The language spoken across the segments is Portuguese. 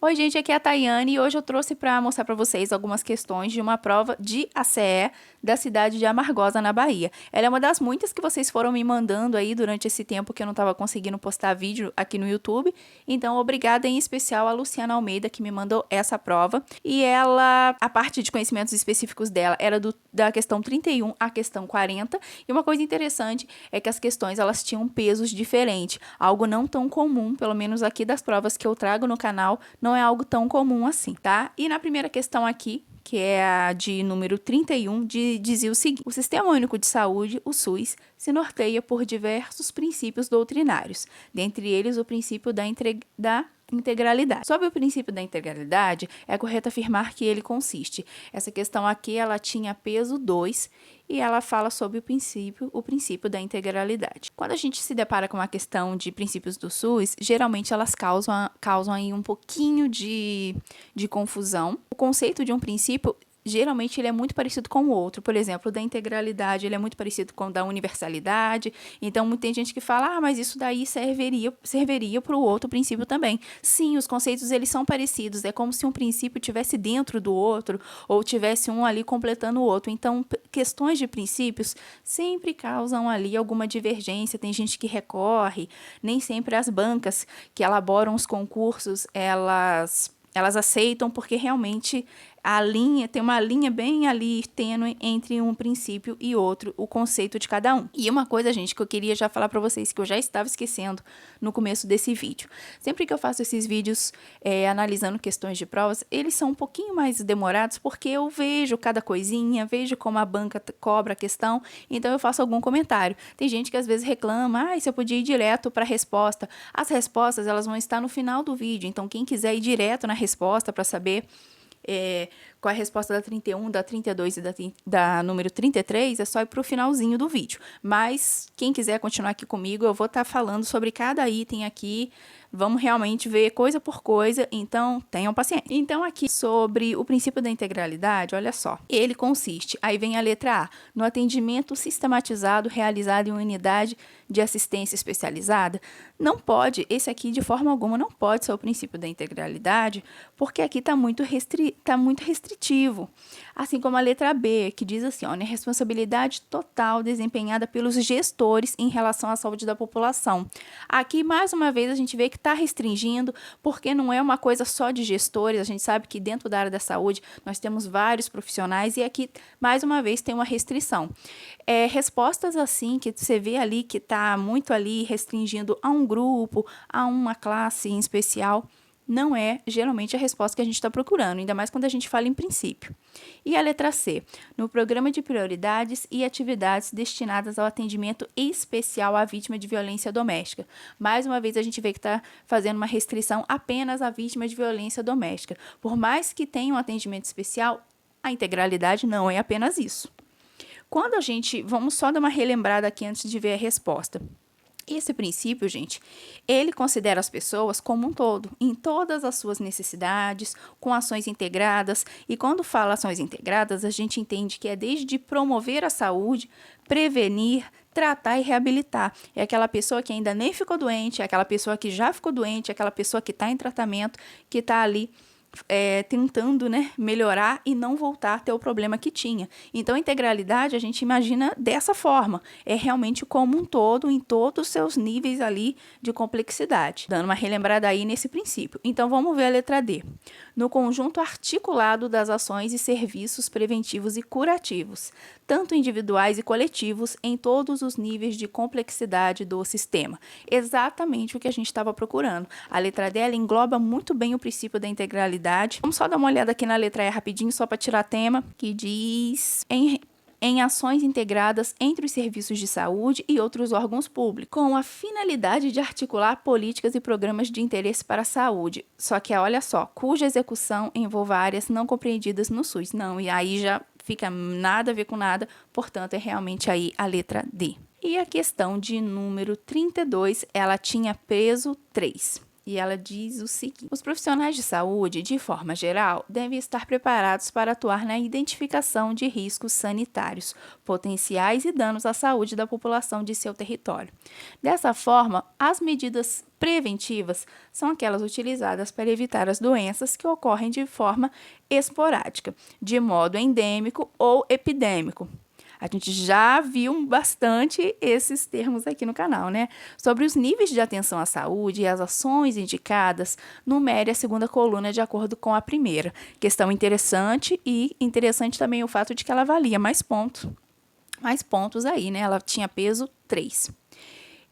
Oi, gente, aqui é a Tayane e hoje eu trouxe para mostrar para vocês algumas questões de uma prova de ACE da cidade de Amargosa, na Bahia. Ela é uma das muitas que vocês foram me mandando aí durante esse tempo que eu não estava conseguindo postar vídeo aqui no YouTube. Então, obrigada em especial a Luciana Almeida que me mandou essa prova. E ela, a parte de conhecimentos específicos dela era da questão 31 à questão 40. E uma coisa interessante é que as questões elas tinham pesos diferentes, algo não tão comum, pelo menos aqui das provas que eu trago no canal, não é algo tão comum assim, tá? E na primeira questão aqui, que é a de número 31, dizia o seguinte: o Sistema Único de Saúde, o SUS, se norteia por diversos princípios doutrinários, dentre eles o princípio da integralidade. Sobre o princípio da integralidade, é correto afirmar que ele consiste. Essa questão aqui, ela tinha peso 2 e ela fala sobre o princípio da integralidade. Quando a gente se depara com uma questão de princípios do SUS, geralmente elas causam aí um pouquinho de confusão. O conceito de um princípio geralmente ele é muito parecido com o outro. Por exemplo, o da integralidade, ele é muito parecido com o da universalidade. Então, tem gente que fala, mas isso daí serviria para o outro princípio também. Sim, os conceitos, eles são parecidos. É como se um princípio tivesse dentro do outro, ou tivesse um ali completando o outro. Então, questões de princípios sempre causam ali alguma divergência. Tem gente que recorre, nem sempre as bancas que elaboram os concursos, elas aceitam porque realmente tem uma linha bem ali tênue entre um princípio e outro, o conceito de cada um. E uma coisa, gente, que eu queria já falar para vocês, que eu já estava esquecendo no começo desse vídeo. Sempre que eu faço esses vídeos analisando questões de provas, eles são um pouquinho mais demorados porque eu vejo cada coisinha, vejo como a banca cobra a questão, então eu faço algum comentário. Tem gente que às vezes reclama, se eu podia ir direto para a resposta. As respostas, elas vão estar no final do vídeo, então quem quiser ir direto na resposta para saber qual é a resposta da 31, da 32 e da número 33, é só ir para o finalzinho do vídeo. Mas quem quiser continuar aqui comigo, eu vou estar falando sobre cada item aqui. Vamos realmente ver coisa por coisa, então tenham paciência. Então aqui sobre o princípio da integralidade, olha só. Ele consiste, aí vem a letra A, no atendimento sistematizado realizado em unidade de assistência especializada. Não pode, esse aqui de forma alguma não pode ser o princípio da integralidade, porque aqui está muito restritivo. Assim como a letra B, que diz assim, na responsabilidade total desempenhada pelos gestores em relação à saúde da população. Aqui, mais uma vez, a gente vê que está restringindo, porque não é uma coisa só de gestores, a gente sabe que dentro da área da saúde nós temos vários profissionais e aqui, mais uma vez, tem uma restrição. Respostas assim, que você vê ali que está muito ali restringindo a um grupo, a uma classe em especial, não é geralmente a resposta que a gente está procurando, ainda mais quando a gente fala em princípio. E a letra C, no programa de prioridades e atividades destinadas ao atendimento especial à vítima de violência doméstica. Mais uma vez a gente vê que está fazendo uma restrição apenas à vítima de violência doméstica. Por mais que tenha um atendimento especial, a integralidade não é apenas isso. Vamos só dar uma relembrada aqui antes de ver a resposta. Esse princípio, gente, ele considera as pessoas como um todo, em todas as suas necessidades, com ações integradas. E quando fala ações integradas, a gente entende que é desde promover a saúde, prevenir, tratar e reabilitar. É aquela pessoa que ainda nem ficou doente, é aquela pessoa que já ficou doente, é aquela pessoa que está em tratamento, que está ali tentando, melhorar e não voltar a ter o problema que tinha. Então, a integralidade a gente imagina dessa forma. É realmente como um todo, em todos os seus níveis ali de complexidade. Dando uma relembrada aí nesse princípio. Então, vamos ver a letra D. No conjunto articulado das ações e serviços preventivos e curativos, tanto individuais e coletivos, em todos os níveis de complexidade do sistema. Exatamente o que a gente estava procurando. A letra D ela engloba muito bem o princípio da integralidade. Vamos só dar uma olhada aqui na letra E rapidinho, só para tirar tema, que diz em ações integradas entre os serviços de saúde e outros órgãos públicos, com a finalidade de articular políticas e programas de interesse para a saúde. Só que, olha só, cuja execução envolva áreas não compreendidas no SUS. Não, e aí já fica nada a ver com nada, portanto, é realmente aí a letra D. E a questão de número 32, ela tinha peso 3. E ela diz o seguinte: os profissionais de saúde, de forma geral, devem estar preparados para atuar na identificação de riscos sanitários potenciais e danos à saúde da população de seu território. Dessa forma, as medidas preventivas são aquelas utilizadas para evitar as doenças que ocorrem de forma esporádica, de modo endêmico ou epidêmico. A gente já viu bastante esses termos aqui no canal, né? Sobre os níveis de atenção à saúde e as ações indicadas, numere a segunda coluna de acordo com a primeira. Questão interessante e interessante também o fato de que ela valia mais pontos aí, né? Ela tinha peso 3.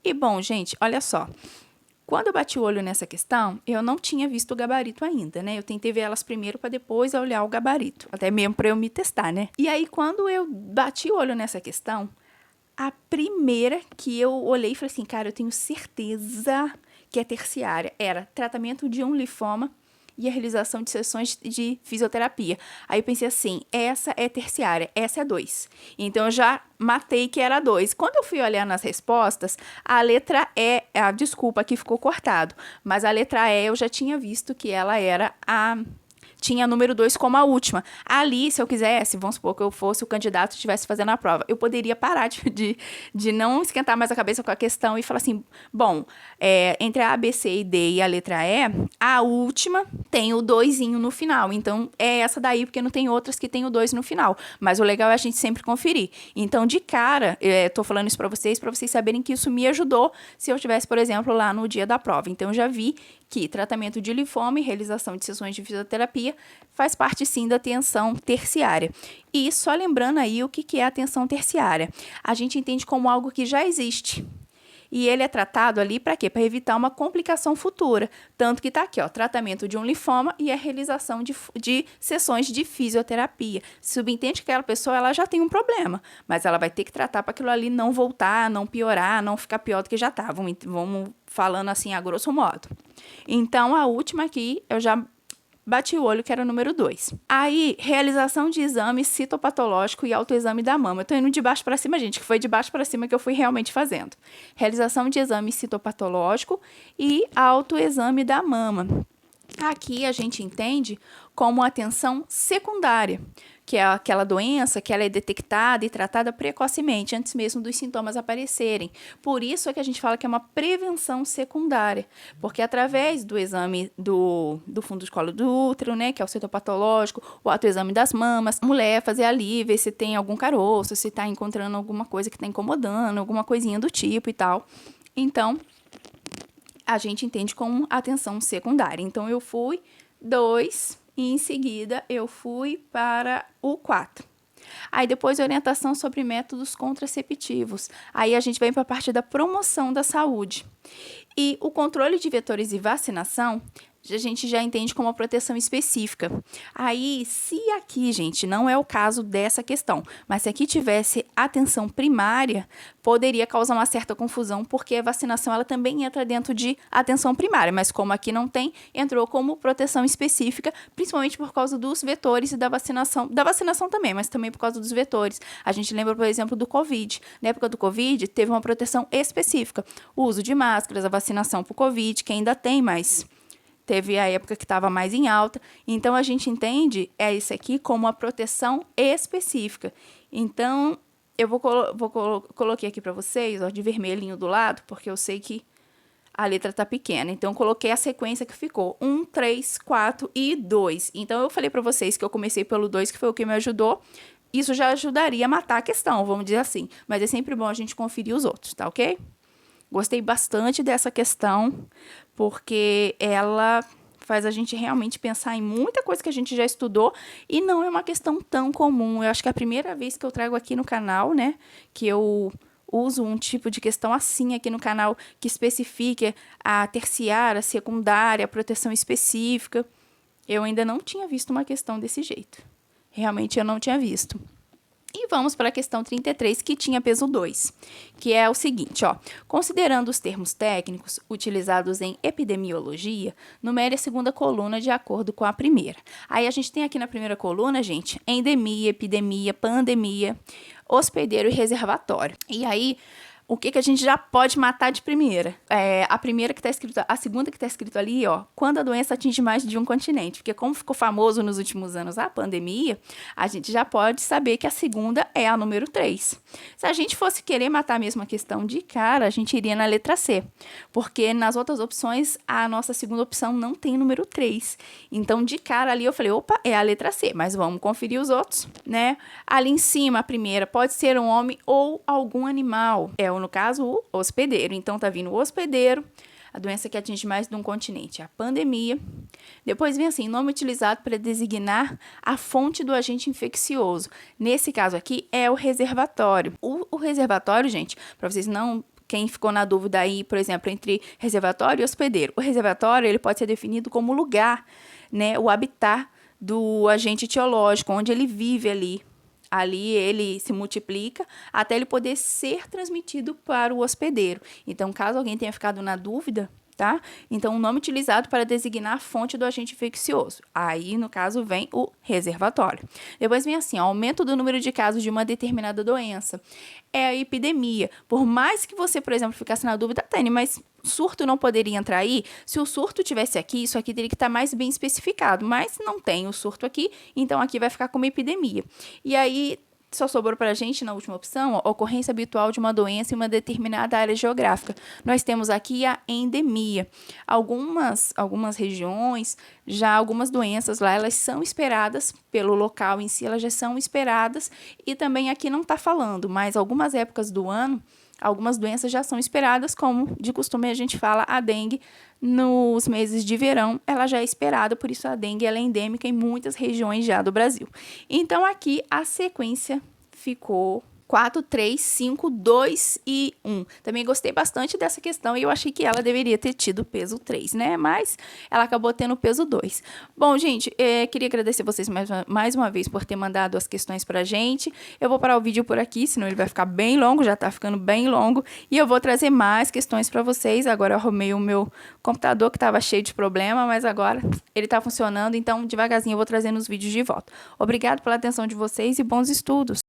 E bom, gente, olha só. Quando eu bati o olho nessa questão, eu não tinha visto o gabarito ainda, né? Eu tentei ver elas primeiro para depois olhar o gabarito, até mesmo para eu me testar, né? E aí, quando eu bati o olho nessa questão, a primeira que eu olhei e falei assim, cara, eu tenho certeza que é terciária, era tratamento de um linfoma e a realização de sessões de fisioterapia. Aí eu pensei assim, essa é terciária, essa é 2. Então, eu já matei que era 2. Quando eu fui olhar nas respostas, a letra E, desculpa, aqui ficou cortado, mas a letra E eu já tinha visto que ela era tinha número 2 como a última. Ali, se eu quisesse, vamos supor que eu fosse o candidato e estivesse fazendo a prova, eu poderia parar de não esquentar mais a cabeça com a questão e falar assim, bom, entre a A, B, C e D e a letra E, a última tem o 2zinho no final. Então, é essa daí, porque não tem outras que tem o 2 no final. Mas o legal é a gente sempre conferir. Então, de cara, tô falando isso para vocês saberem que isso me ajudou se eu estivesse, por exemplo, lá no dia da prova. Então, eu já vi que tratamento de linfoma e realização de sessões de fisioterapia faz parte, sim, da atenção terciária. E só lembrando aí o que é a atenção terciária. A gente entende como algo que já existe. E ele é tratado ali para quê? Para evitar uma complicação futura. Tanto que está aqui, ó, tratamento de um linfoma e a realização de sessões de fisioterapia. Subentende que aquela pessoa ela já tem um problema, mas ela vai ter que tratar para aquilo ali não voltar, não piorar, não ficar pior do que já está. Vamos falando assim a grosso modo. Então, a última aqui, eu já bati o olho, que era o número 2. Aí, realização de exame citopatológico e autoexame da mama. Eu tô indo de baixo para cima, gente, que foi de baixo para cima que eu fui realmente fazendo. Realização de exame citopatológico e autoexame da mama. Aqui a gente entende como atenção secundária, que é aquela doença que ela é detectada e tratada precocemente, antes mesmo dos sintomas aparecerem. Por isso é que a gente fala que é uma prevenção secundária, porque através do exame do fundo de colo do útero, né, que é o citopatológico, o autoexame das mamas, a mulher fazer ali, ver se tem algum caroço, se está encontrando alguma coisa que está incomodando, alguma coisinha do tipo e tal. Então, a gente entende como atenção secundária. Então, eu fui 2 e, em seguida, eu fui para o 4. Aí, depois, orientação sobre métodos contraceptivos. Aí, a gente vem para a parte da promoção da saúde. E o controle de vetores e vacinação, a gente já entende como uma proteção específica. Aí, se aqui, gente, não é o caso dessa questão, mas se aqui tivesse atenção primária, poderia causar uma certa confusão, porque a vacinação ela também entra dentro de atenção primária, mas como aqui não tem, entrou como proteção específica, principalmente por causa dos vetores e da vacinação também, mas também por causa dos vetores. A gente lembra, por exemplo, do Covid. Na época do Covid, teve uma proteção específica. O uso de máscaras, a vacinação para o Covid, que ainda tem, mas teve a época que estava mais em alta. Então, a gente entende isso aqui como uma proteção específica. Então, eu coloquei aqui para vocês, ó, de vermelhinho do lado, porque eu sei que a letra tá pequena. Então, eu coloquei a sequência que ficou 1, 3, 4 e 2. Então, eu falei para vocês que eu comecei pelo 2, que foi o que me ajudou. Isso já ajudaria a matar a questão, vamos dizer assim. Mas é sempre bom a gente conferir os outros, tá ok? Gostei bastante dessa questão, porque ela faz a gente realmente pensar em muita coisa que a gente já estudou e não é uma questão tão comum. Eu acho que é a primeira vez que eu trago aqui no canal, né, que eu uso um tipo de questão assim aqui no canal que especifique a terciária, a secundária, a proteção específica. Eu ainda não tinha visto uma questão desse jeito. Realmente eu não tinha visto. E vamos para a questão 33, que tinha peso 2, que é o seguinte, ó. Considerando os termos técnicos utilizados em epidemiologia, numere a segunda coluna de acordo com a primeira. Aí a gente tem aqui na primeira coluna, gente, endemia, epidemia, pandemia, hospedeiro e reservatório. E aí, o que que a gente já pode matar de primeira? A primeira que tá escrito, a segunda que tá escrito ali, ó, quando a doença atinge mais de um continente. Porque como ficou famoso nos últimos anos a pandemia, a gente já pode saber que a segunda é a número 3. Se a gente fosse querer matar a mesma questão de cara, a gente iria na letra C. Porque nas outras opções, a nossa segunda opção não tem número 3. Então, de cara ali, eu falei, opa, é a letra C. Mas vamos conferir os outros, né? Ali em cima, a primeira, pode ser um homem ou algum animal. No caso, o hospedeiro. Então, tá vindo o hospedeiro, a doença que atinge mais de um continente, a pandemia. Depois vem assim, nome utilizado para designar a fonte do agente infeccioso. Nesse caso aqui, é o reservatório. O reservatório, gente, para vocês não... Quem ficou na dúvida aí, por exemplo, entre reservatório e hospedeiro. O reservatório, ele pode ser definido como lugar, né, o habitat do agente etiológico, onde ele vive ali. Ali ele se multiplica até ele poder ser transmitido para o hospedeiro. Então, caso alguém tenha ficado na dúvida, tá? Então, o nome utilizado para designar a fonte do agente infeccioso. Aí, no caso, vem o reservatório. Depois vem assim, aumento do número de casos de uma determinada doença. É a epidemia. Por mais que você, por exemplo, ficasse na dúvida, Tânia, mas surto não poderia entrar aí? Se o surto tivesse aqui, isso aqui teria que estar mais bem especificado, mas não tem o surto aqui, então aqui vai ficar como epidemia. E aí, só sobrou para a gente, na última opção, ó, ocorrência habitual de uma doença em uma determinada área geográfica. Nós temos aqui a endemia. Algumas regiões, já algumas doenças lá, elas são esperadas pelo local em si, elas já são esperadas, e também aqui não está falando, mas algumas épocas do ano, algumas doenças já são esperadas, como de costume a gente fala a dengue nos meses de verão, ela já é esperada, por isso a dengue ela é endêmica em muitas regiões já do Brasil. Então aqui a sequência ficou 4, 3, 5, 2 e 1. Também gostei bastante dessa questão e eu achei que ela deveria ter tido peso 3, né? Mas ela acabou tendo peso 2. Bom, gente, queria agradecer vocês mais uma vez por ter mandado as questões pra gente. Eu vou parar o vídeo por aqui, senão ele vai ficar bem longo, já tá ficando bem longo. E eu vou trazer mais questões pra vocês. Agora eu arrumei o meu computador que tava cheio de problema, mas agora ele tá funcionando, então devagarzinho eu vou trazendo os vídeos de volta. Obrigado pela atenção de vocês e bons estudos!